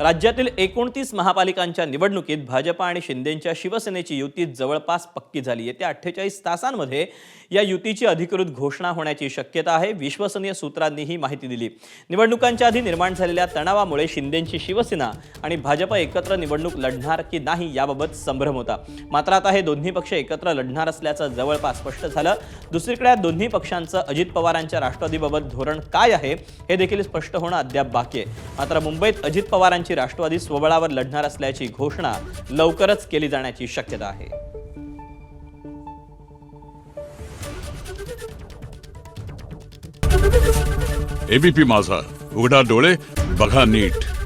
राज्यातील 29 महापालिकांच्या निवडणुकीत भाजप आणि शिंदेंच्या शिवसेनेची युती जवळपास पक्की झाली. येत्या 48 तासांमध्ये या युतीची अधिकृत घोषणा होण्याची शक्यता आहे. विश्वसनीय सूत्रांनी ही माहिती दिली. निवडणुकांच्या आधी निर्माण झालेल्या तणावामुळे शिंदेंची शिवसेना आणि भाजप एकत्र निवडणूक लढणार की नाही याबाबत संभ्रम होता. मात्र आता हे दोन्ही पक्ष एकत्र लढणार असल्याचं जवळपास स्पष्ट झालं. दुसरीकडे या दोन्ही पक्षांचं अजित पवारांच्या राष्ट्रवादीबाबत धोरण काय आहे हे देखील स्पष्ट होणं अद्याप बाकी आहे. मात्र मुंबईत अजित पवारांची राष्ट्रवादी स्वबळावर लढणार असल्याची घोषणा लवकरच केली जाण्याची शक्यता आहे. एबीपी माझा, उघडा डोळे बघा नीट.